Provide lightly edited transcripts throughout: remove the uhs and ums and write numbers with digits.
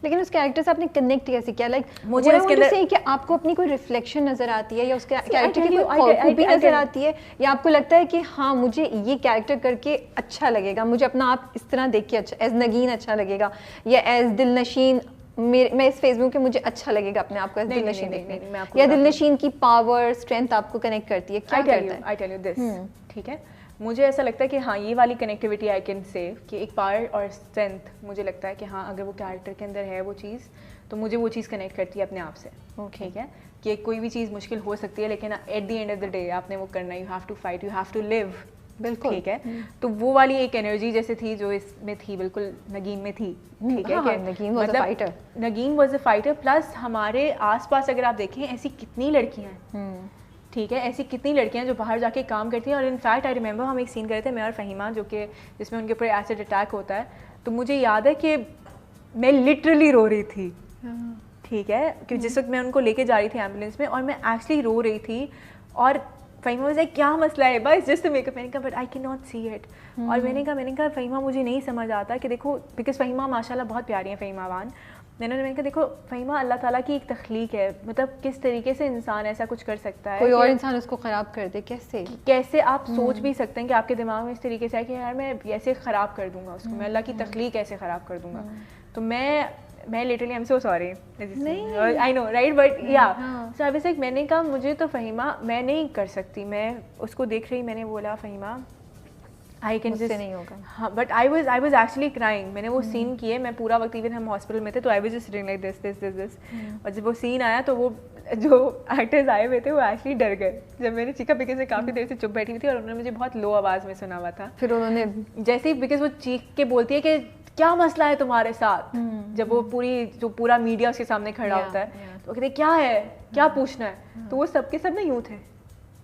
लेकिन उस कैरेक्टर से आपने कनेक्ट कैसे किया? लाइक मुझे इसके अंदर कि आपको अपनी कोई रिफ्लेक्शन नजर आती है या उसके कैरेक्टर की कोई खूबी नजर आती है, या आपको लगता है कि हाँ मुझे ये कैरेक्टर करके अच्छा लगेगा, मुझे अपना आप इस तरह देख के अच्छा एज नगीन अच्छा लगेगा, या एज दिलनशीन मैं इस फेज में कि मुझे अच्छा लगेगा अपने आप को दिलनशीन देखने, या दिलनशीन की पावर स्ट्रेंथ आपको कनेक्ट करती है? क्या करता है? आई टेल यू दिस, ठीक है, मुझे ऐसा लगता है कि हाँ ये वाली कनेक्टिविटी आई कैन से कि एक पावर और स्ट्रेंथ, मुझे लगता है कि हाँ अगर वो कैरेक्टर के अंदर है वो चीज़, तो मुझे वो चीज़ कनेक्ट करती है अपने आप से। ठीक है, कि कोई भी चीज़ मुश्किल हो सकती है लेकिन at the end of the day आपने वो करना, you have to fight, you have to live. बिल्कुल, ठीक है, तो वो वाली एक एनर्जी जैसे थी जो इसमें थी, बिल्कुल नगीन में थी। ठीक है, हाँ, Nagin was a fighter, Nagin was a fighter, plus हमारे आसपास अगर आप देखें ऐसी कितनी लड़कियां हैं, ठीक है, ऐसी कितनी लड़कियां जो बाहर जाके काम करती हैं। और इनफैक्ट आई रिमेंबर हम एक सीन कर रहे थे मैं और फ़हीमा, जो कि जिसमें उनके ऊपर एसिड अटैक होता है, तो मुझे याद है कि मैं लिटरली रो रही थी। ठीक है, कि जिस वक्त मैं उनको लेके जा रही थी एम्बुलेंस में और मैं एक्चुअली रो रही थी, और फ़हीमा वाज लाइक क्या मसला है बस जस्ट मेकअप, मैंने कहा but I can not see it. और मैंने कहा फ़हीमा मुझे नहीं समझ आता कि देखो, बिकॉज फ़हीमा माशाल्लाह बहुत प्यारी है फ़हीमा वान, मैंने कहा देखो फ़हीमा अल्लाह ताला की एक तख्लीक है, मतलब किस तरीके से इंसान ऐसा कुछ कर सकता है, कोई और इंसान उसको ख़राब कर दे, कैसे आप सोच भी सकते हैं कि आपके दिमाग में इस तरीके से है कि यार मैं ऐसे ख़राब कर दूंगा उसको, मैं अल्लाह की तख्लीक ऐसे ख़राब कर दूंगा। तो मैं literally I am so sorry, I know right, but या सो आई वाज लाइक, मैंने कहा मुझे तो फ़हीमा मैं नहीं कर सकती, मैं उसको देख रही, मैंने बोला फ़हीमा आई कैन जस्ट नहीं होगा। हाँ, but I was actually crying. मैंने वो सीन किए, मैं पूरा वक्त, इवन हम हॉस्पिटल में थे, तो I was just sitting like this. और जब वो सीन आया तो वो जो एक्टर्स आए हुए थे वो एक्चुअली डर गए जब मैंने चीखा, बिकॉज मैं काफ़ी देर से चुप बैठी हुई थी और उन्होंने मुझे बहुत लो आवाज़ में सुना हुआ था। फिर उन्होंने जैसे ही, बिकॉज वो चीख के बोलती है कि क्या मसला है तुम्हारे साथ, जब वो पूरा मीडिया उसके सामने खड़ा होता है, तो कहते क्या है, क्या पूछना है, तो वो सबके सब ना यूँ थे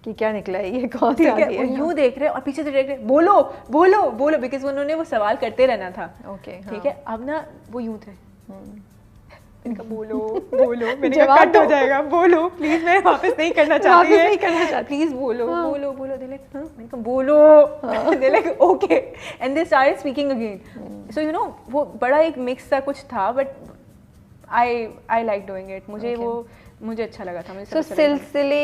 कि क्या निकला है, ये कौन सा है, यूँ देख रहे और पीछे से देख रहे, बोलो बोलो बोलो, बिकॉज उन्होंने वो सवाल करते रहना था। ठीक है, अब ना वो यूँ थे, मैंने कहा बोलो बोलो, मैंने कहा कट हो जाएगा, बोलो प्लीज, मैं वापस नहीं करना चाहती, प्लीज बोलो बोलो बोलो, दे लाइक मैंने कहा बोलो, they like okay, and they started speaking again. So you know वो बड़ा एक मिक्स सा कुछ था, but I like doing it, मुझे अच्छा लगा था। सो सिलसिले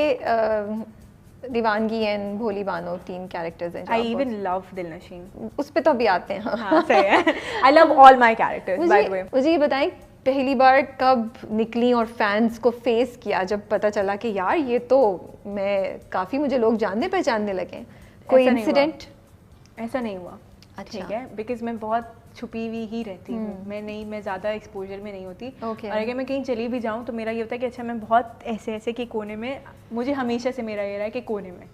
दीवानगी एंड भोली बानो 3 कैरेक्टर्स हैं। आई इवन लव दिलनशीन, उस पे तो अभी आते हैं। हाँ सही है, I love all my characters by the way. मुझे ये बताएं पहली बार कब निकली और फैंस को फेस किया जब पता चला कि यार ये तो मैं काफ़ी, मुझे लोग जानने पहचानने लगे? कोई इंसिडेंट? ऐसा नहीं हुआ। अच्छा। ठीक है, बिकॉज मैं बहुत छुपी हुई ही रहती हूँ, मैं ज़्यादा एक्सपोजर में नहीं होती। और अगर मैं कहीं चली भी जाऊँ तो मेरा ये होता है कि अच्छा मैं बहुत ऐसे कि कोने में, मुझे हमेशा से मेरा ये रहा है कि कोने में।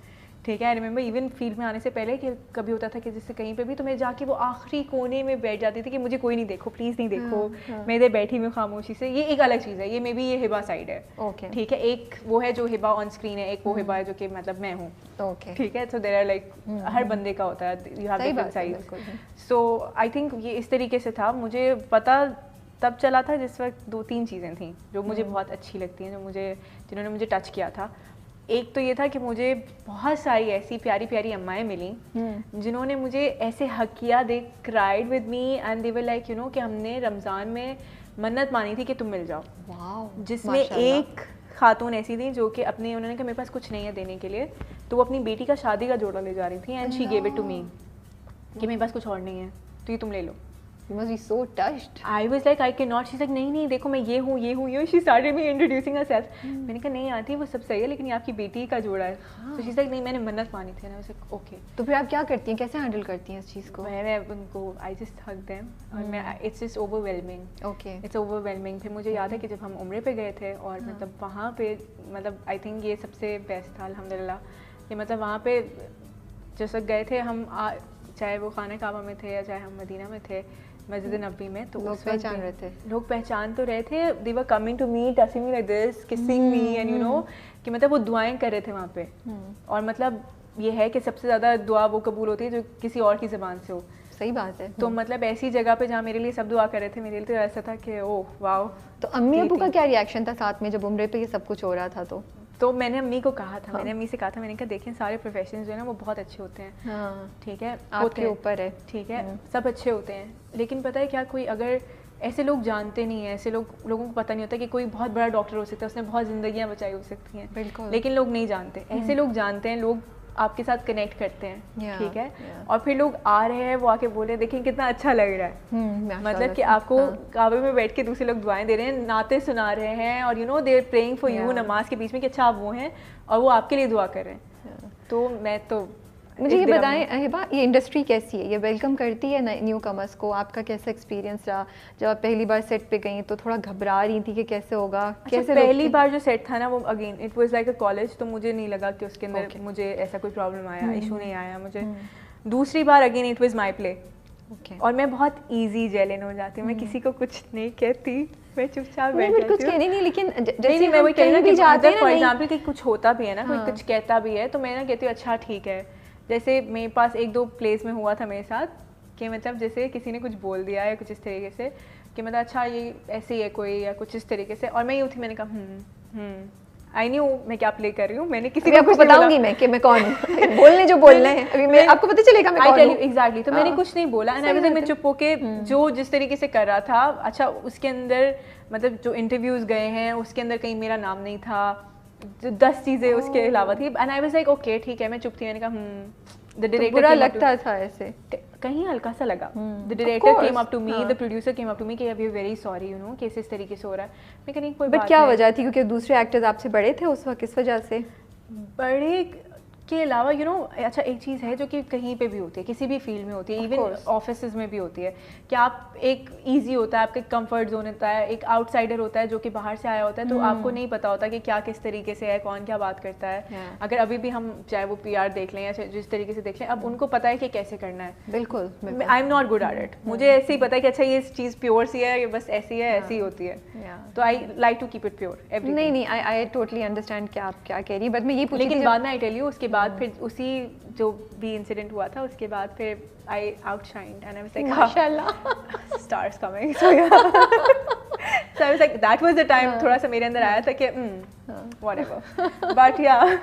ठीक है, आई रिमेंबर इवन फील्ड में आने से पहले कि कभी होता था कि जैसे कहीं पे भी तो मैं जाके वो आखिरी कोने में बैठ जाती थी कि मुझे कोई नहीं देखो, प्लीज़ नहीं देखो, मैं इधर बैठी हूँ खामोशी से। ये एक अलग चीज़ है, ये मे बी ये हिबा साइड है। ठीक है, एक वो है जो हिबा ऑन स्क्रीन है, एक वो हिबा है जो कि मतलब मैं हूँ। ठीक है, सो देयर आर लाइक हर बंदे का होता है, you have different sides. So I think ये इस तरीके से था। मुझे पता तब चला था जिस वक्त 2-3 चीज़ें थी जो मुझे बहुत अच्छी लगती हैं, जिन्होंने मुझे टच किया था। एक तो ये था कि मुझे बहुत सारी ऐसी प्यारी प्यारी अम्माएं मिली जिन्होंने मुझे ऐसे हक किया, दे cried with me and they were like you know कि हमने रमज़ान में मन्नत मानी थी कि तुम मिल जाओ। वाओ। जिसमें एक खातून ऐसी थी जो कि उन्होंने कहा मेरे पास कुछ नहीं है देने के लिए, तो वो अपनी बेटी का शादी का जोड़ा ले जा रही थी and she gave it to me कि मेरे पास कुछ और नहीं है तो ये तुम ले लो। You must be so touched. I was like I cannot. She's like नहीं देखो मैं ये हूँ She started me introducing herself. मैंने कहा नहीं आती वो सब सही है लेकिन ये आपकी बेटी का जोड़ा है। So she's like नहीं मैंने मन्नत मानी थी। I was like okay. तो फिर आप क्या करती हैं, कैसे हैंडल करती हैं इस चीज़ को? मैं उनको I just hug them और मैं it's just overwhelming. Okay. It's overwhelming. फिर मुझे याद है कि जब हम उम्रे पे गए थे और मतलब वहाँ पे मतलब I think ये सबसे बेस्ट था अल्हम्दुलिल्लाह कि मतलब वहाँ पे जिस वक्त गए थे हम, चाहे वो खाने काबा में थे या चाहे हम मदीना में थे मस्जिद नबी में, तो लोग पहचान रहे थे, लोग पहचान तो रहे थे। They were coming to me, touching me like this, kissing me and you know कि मतलब वो दुआएं कर रहे थे वहाँ पे। और मतलब ये है कि सबसे ज़्यादा दुआ वो कबूल होती है जो किसी और की ज़बान से हो। सही बात है। तो मतलब ऐसी जगह पे जहाँ मेरे लिए सब दुआ कर रहे थे, मेरे लिए तो ऐसा था कि ओह वाओ। तो अम्मी अबू का क्या रिएक्शन था साथ में जब उम्रे पे ये सब कुछ हो रहा था? तो मैंने अम्मी को कहा था, मैंने अम्मी से कहा था, मैंने कहा देखें सारे प्रोफेशंस जो है ना वो बहुत अच्छे होते हैं। हाँ, ठीक है, आपके ऊपर है। ठीक है, सब अच्छे होते हैं लेकिन पता है क्या, कोई अगर ऐसे लोग जानते नहीं हैं, ऐसे लोगों को पता नहीं होता कि कोई बहुत बड़ा डॉक्टर हो सकता है, उसने बहुत ज़िंदगियाँ बचाई हो सकती हैं, बिल्कुल, लेकिन लोग नहीं जानते। ऐसे लोग जानते हैं, लोग आपके साथ कनेक्ट करते हैं, ठीक है, और फिर लोग आ रहे हैं, वो आके बोले देखें कितना अच्छा लग रहा है, मतलब कि आपको काबे में बैठ के दूसरे लोग दुआएं दे रहे हैं, नाते सुना रहे हैं, और you know they are praying for you नमाज के बीच में कि अच्छा आप वो हैं, और वो आपके लिए दुआ कर रहे हैं। तो मैं तो मुझे ये बताएं हिबा, ये इंडस्ट्री कैसी है, ये वेलकम करती है न्यू कमर्स को? आपका कैसा एक्सपीरियंस रहा जब आप पहली बार सेट पे गई? तो थोड़ा घबरा रही थी कि कैसे होगा? अच्छा, कैसे पहली बार जो सेट था ना वो again it was like a college, तो मुझे नहीं लगा कि उसके अंदर मुझे ऐसा कोई प्रॉब्लम आया, इशू नहीं आया मुझे। दूसरी बार again it was my play, और मैं बहुत इजी जेलन हो जाती हूँ, मैं किसी को कुछ नहीं कहती, मैं चुपचाप बैठ जाती हूँ, कुछ कहने नहीं, लेकिन जैसे मैं वही कह रही हूँ फॉर एग्जांपल कि कुछ होता भी है ना, कोई कुछ कहता भी है, तो मैं ना कहती हूँ अच्छा ठीक है। जैसे मेरे पास 1-2 प्लेस में हुआ था मेरे साथ कि मतलब जैसे किसी ने कुछ बोल दिया है कुछ इस तरीके से कि मतलब अच्छा ये ऐसे ही है कोई, या कुछ इस तरीके से, और मैं यूँ थी, मैंने कहा आई न्यू मैं क्या प्ले कर रही हूँ, मैंने किसी को बताऊंगी मैं कि मैं कौन हूँ, बोलने जो बोलने हैं अभी मैं आपको पता चलेगा मैं कौन हूँ। एग्जैक्टली, तो मैंने कुछ नहीं बोला, एंड मैं चुप होके जो जिस तरीके से कर रहा था, अच्छा उसके अंदर मतलब जो इंटरव्यूज गए हैं उसके अंदर कहीं मेरा नाम नहीं था, 10 चीजें उसके अलावा थी, and I was like okay ठीक है, मैं चुप थी, मैंने कहा द डायरेक्टर बुरा लगता था ऐसे, कहीं हल्का सा लगा। The director came up to me, the producer came up to me कि we are very sorry you know कि इस तरीके से हो रहा है। मैं कहीं कोई बात, क्या वजह थी? क्योंकि दूसरे एक्टर्स आपसे बड़े थे उस वक्त, किस वजह से? बड़े के अलावा यू नो अच्छा एक चीज़ है जो कि कहीं पे भी होती है, किसी भी फील्ड में होती है, इवन ऑफिस में भी होती है कि आप एक इजी होता है, आपका कंफर्ट जोन होता है, एक आउटसाइडर होता है जो कि बाहर से आया होता है, तो आपको नहीं पता होता कि क्या किस तरीके से है, कौन क्या बात करता है। अगर अभी भी हम चाहे वो PR देख लें या जिस तरीके से देख लें, अब उनको पता है कि कैसे करना है। बिल्कुल, I am not good at it, मुझे ऐसे ही पता है कि अच्छा ये चीज़ प्योर सी है, ये बस ऐसी है, ऐसी होती है, तो I like to keep it pure everything. नहीं आई टोटली अंडरस्टैंड कि आप क्या कह रही है, बट मैं ये पूछ, लेकिन बाद में आई टेल यू उसके बाद फिर उसी जो भी इंसिडेंट हुआ था उसके बाद फिर आई आउटशाइन्ड एंड आई वाज लाइक माशाल्लाह stars coming, so I was like that was the time थोड़ा सा मेरे अंदर आया था कि व्हाटएवर, बट या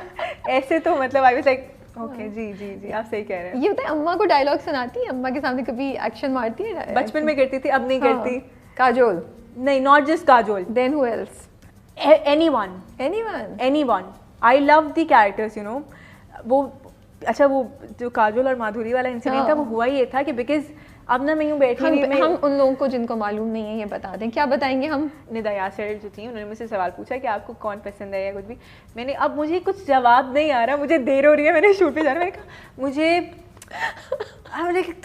ऐसे तो मतलब आई वाज लाइक ओके जी आप सही कह रहे हैं। ये बताइए अम्मा को डायलॉग सुनाती है? अम्मा के सामने कभी एक्शन मारती है? बचपन में करती थी, अब नहीं करती। काजोल? नहीं, not just Kajol, then who else? Anyone. I love the characters you know. वो अच्छा वो जो काजोल और माधुरी वाला इंसिडेंट था वो हुआ ये था कि बिकॉज अब ना मैं यूँ बैठी हम उन लोगों को जिनको मालूम नहीं है ये बता दें, क्या बताएंगे हम? निदा यासर जो थी उन्होंने मुझसे सवाल पूछा कि आपको कौन पसंद है या कुछ भी, मैंने अब मुझे कुछ जवाब नहीं आ रहा, मुझे देर हो रही है, मैंने शूट पे जाना, मैंने कहा मुझे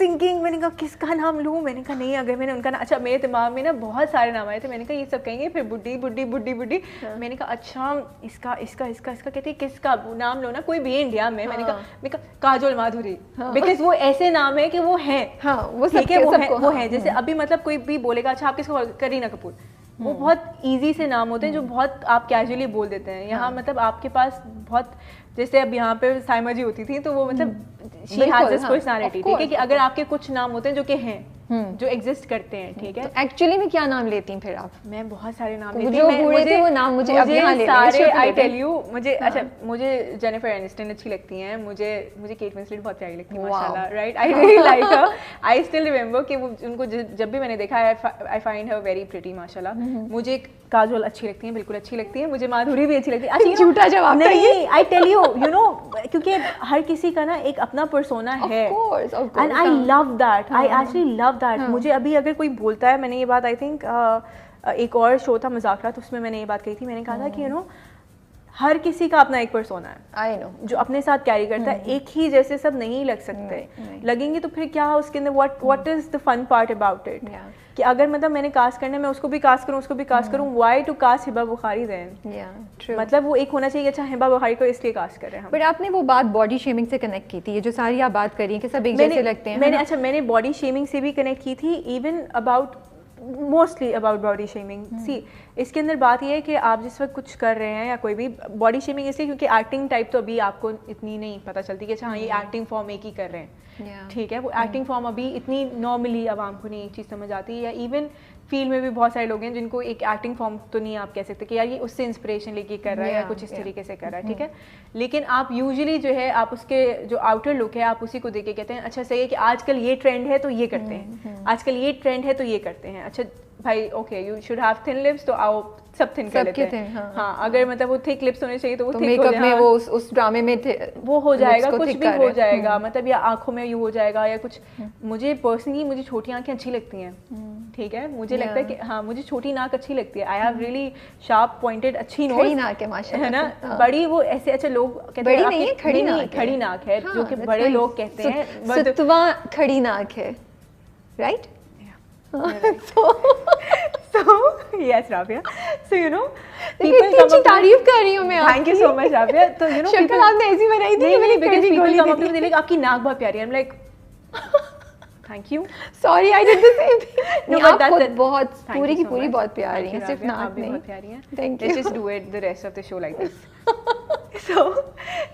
थिंकिंग, मैंने कहा किसका नाम लूँ, मैंने कहा नहीं अगर मैंने उनका नाम, अच्छा मेरे दिमाग में ना बहुत सारे नाम आए थे, मैंने कहा ये सब कहेंगे फिर बुड्ढी बुड्ढी बुड्ढी बुड्ढी, मैंने कहा अच्छा इसका इसका इसका इसका कहती है किसका नाम लो ना कोई भी इंडिया में, मैंने कहा काजोल माधुरी, बिकॉज वो ऐसे नाम है कि वो है, वो ठीक है वो है जैसे अभी मतलब कोई भी बोलेगा अच्छा आप किसको, करीना कपूर, वो बहुत इजी से नाम होते हैं जो बहुत आप कैजुअली बोल देते हैं। यहाँ मतलब आपके पास बहुत, जैसे अब यहाँ पे साइमा जी होती थी तो वो मतलब शी हैज दिस पर्सनालिटी, ठीक है, कि अगर आपके कुछ नाम होते हैं जो कि हैं जो एग्जिस्ट करते हैं, ठीक है, तो एक्चुअली में क्या नाम लेती हैं फिर आप? मैं बहुत सारे नाम लेती हूँ, मुझे वो नाम मुझे अब यहाँ ले सारे आई टेल यू, मुझे अच्छा मुझे जेनिफर एनिस्टन अच्छी लगती हैं, मुझे केट विंसलेट बहुत प्यारी लगती है माशाल्लाह, right, I really like her, I still remember कि वो उनको जब भी मैंने देखा है I find her very pretty माशाल्लाह। मुझे काजोल अच्छी लगती है, बिल्कुल अच्छी लगती है, मुझे माधुरी भी अच्छी लगती है। अच्छा झूठा जवाब नहीं, I tell you you know, क्योंकि हर किसी का ना एक अपना पर्सोना है and I love that, I actually love that. मुझे अभी अगर कोई बोलता है, मैंने ये बात आई थिंक एक और शो था मुज़ाकरात, उसमें मैंने ये बात कही थी, मैंने कहा था कि यू नो हर किसी का अपना एक पर्सोना है, आई नो, जो अपने साथ कैरी करता है, एक ही जैसे सब नहीं लग सकते, लगेंगे तो फिर क्या उसके अंदर what is the fun part about it, कि अगर मतलब मैंने कास्ट करना है, मैं उसको भी कास्ट करूँ उसको भी कास्ट करूँ, why to cast Hiba Bukhari then, मतलब वो एक होना चाहिए अच्छा हिबा बुखारी को इसलिए कास्ट कर रहे हैं। बट आपने वो बात बॉडी शेमिंग से कनेक्ट की थी, ये जो सारी आप बात करी कि सब एक जैसे लगते हैं, मैंने बॉडी शेमिंग से भी कनेक्ट की थी, even about mostly about body shaming. See इसके अंदर बात ये है कि आप जिस वक्त कुछ कर रहे हैं या कोई भी बॉडी शेमिंग इसलिए क्योंकि एक्टिंग टाइप तो अभी आपको इतनी नहीं पता चलती कि अच्छा हाँ ये एक्टिंग फॉर्म एक ही कर रहे हैं, ठीक है, वो एक्टिंग फॉर्म अभी इतनी नॉर्मली आवाम को नहीं एक चीज़ समझ आती है, या इवन फील्ड में भी बहुत सारे लोग हैं जिनको एक एक्टिंग फॉर्म तो नहीं आप कह सकते कि यार ये उससे इंस्पिरेशन लेके कर रहा है या कुछ इस तरीके से कर रहा है, ठीक है, लेकिन आप यूजुअली जो है आप उसके जो आउटर लुक है आप उसी को देख के कहते हैं अच्छा सही है कि आजकल ये ट्रेंड है तो ये करते हैं, आजकल ये ट्रेंड है तो ये करते हैं, अच्छा भाई okay you should have thin lips, तो आओ सब थिन कर लेते हैं। हाँ, अगर मतलब वो थिक लिप्स होने चाहिए तो वो थिक हो जाए। मेकअप में वो उस ड्रामे में थे वो हो जाएगा, कुछ भी हो जाएगा, मतलब या आंखों में यू हो जाएगा या कुछ। मुझे पर्सनली मुझे छोटी आंखें अच्छी लगती हैं, ठीक है, मुझे लगता है कि हाँ मुझे छोटी नाक अच्छी लगती है। I have really sharp pointed अच्छी नोज, खड़ी नाक है माशाल्लाह, है ना। बड़ी वो ऐसे अच्छा लोग कहते हैं बड़ी नहीं है, खड़ी नाक है, जो कि बड़े लोग कहते हैं सुतवा खड़ी नाक है, right. So yes Rabia, so you know people तारीफ कर रही हूँ मैं, thank you so much Rabia। तो you know शक्ल आपने ऐसी बनाई थी कि मैंने because people come up to me like आपकी नाक बहुत प्यारी है, I'm like thank you, sorry I did the same thing। no but that's खुद बहुत पूरी की पूरी बहुत प्यारी है, सिर्फ नाक नहीं, बहुत प्यारी है। thank you, let's just do it the rest of the show like this। so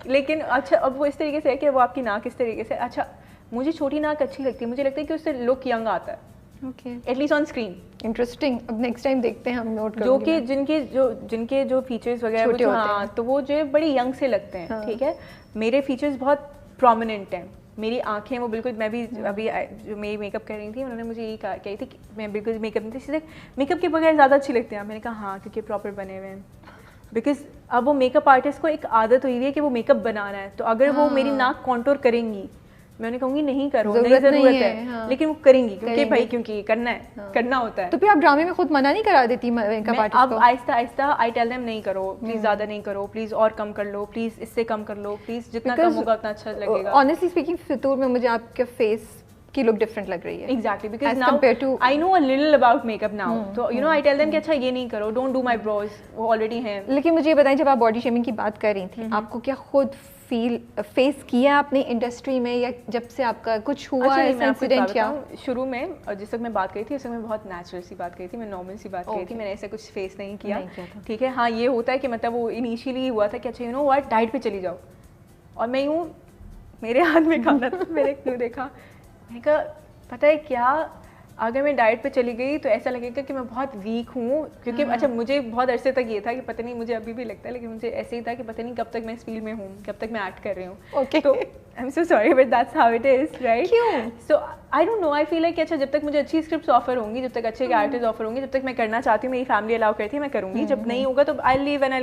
लेकिन अच्छा अब वो इस तरीके से है कि वो आपकी नाक इस तरीके से, अच्छा मुझे छोटी नाक अच्छी लगती है, मुझे लगता है कि उससे लुक यंग आता है, okay, at least on screen. Interesting, अब नेक्स्ट टाइम देखते हैं, हम नोट करेंगे। जो कि जिनके जो फीचर्स वगैरह हाँ तो वो जो बड़े यंग से लगते हैं, ठीक है। मेरे फीचर्स बहुत प्रोमिनेंट हैं, मेरी आंखें वो बिल्कुल, मैं भी अभी जो मेरी मेकअप कर रही थी उन्होंने मुझे यही कही थी कि मैं बिल्कुल मेकअप नहीं थी, सीधे मेकअप के बगैर ज़्यादा अच्छी लगती है। मैंने कहा हाँ क्योंकि प्रॉपर बने हुए हैं, बिकॉज अब वो मेकअप आर्टिस्ट को एक आदत हुई है कि वो मेकअप बनाना है, तो अगर वो मेरी नाक कॉन्टोर करेंगी, मैं उन्हें कहूँगी नहीं करो, नहीं ज़रूरत है, हाँ। लेकिन वो करेंगी क्योंकि भाई क्योंकि करना है, हाँ। करना होता है। तो फिर आप ड्रामे में खुद मना नहीं करा देती मेकअप आर्टिस्ट को? अब आहिस्ता आहिस्ता आई टेल देम नहीं करो प्लीज, ज़्यादा नहीं करो प्लीज, और कम कर लो प्लीज, इससे कम कर लो प्लीज, जितना कम होगा उतना अच्छा लगेगा। ऑनेस्टली स्पीकिंग फितूर में मुझे आपके फेस की लुक डिफरेंट लग रही है। Exactly, because now I know a little about makeup now, तो you know I tell them कि अच्छा ये नहीं करो, डोंट डू माय ब्रोज, वो ऑलरेडी हैं। लेकिन मुझे ये बताएं, जब आप बॉडी शेमिंग की बात कर रही थी, आपको क्या खुद फेस किया आपने इंडस्ट्री में, या जब से आपका कुछ हुआ ऐसा इंसिडेंट? क्या शुरू में जिस वक्त मैं बात करी थी उस वक्त मैं बहुत नेचुरल सी बात करी थी, मैं नॉर्मल सी बात करी थी, मैंने ऐसा कुछ फेस नहीं किया, ठीक है। हाँ ये होता है कि मतलब वो इनिशियली हुआ था कि अच्छा यू नो व्हाट, डाइट पे चली जाओ, और मैं यूँ मेरे हाथ में खाना था, मैंने क्यों देखा, मैंने कहा पता है क्या, अगर मैं डाइट पे चली गई तो ऐसा लगेगा कि मैं बहुत वीक हूँ, क्योंकि अच्छा मुझे बहुत अरसे तक ये था कि पता नहीं, मुझे अभी भी लगता है लेकिन मुझे ऐसे ही था कि पता नहीं कब तक मैं इस फील्ड में हूँ, कब तक मैं एक्ट कर रही हूँ। okay. तो I am so sorry but that's how it is, right. क्यों? So I don't know, I feel like अच्छा जब तक मुझे अच्छी स्क्रिप्ट ऑफर होंगी, जब तक अच्छे कैरेक्टर्स ऑफर होंगी, जब तक मैं करना चाहती हूँ, मेरी फैमिली अलाउ करती है, मैं करूँगी, जब नहीं होगा तो आई लीव एंड आई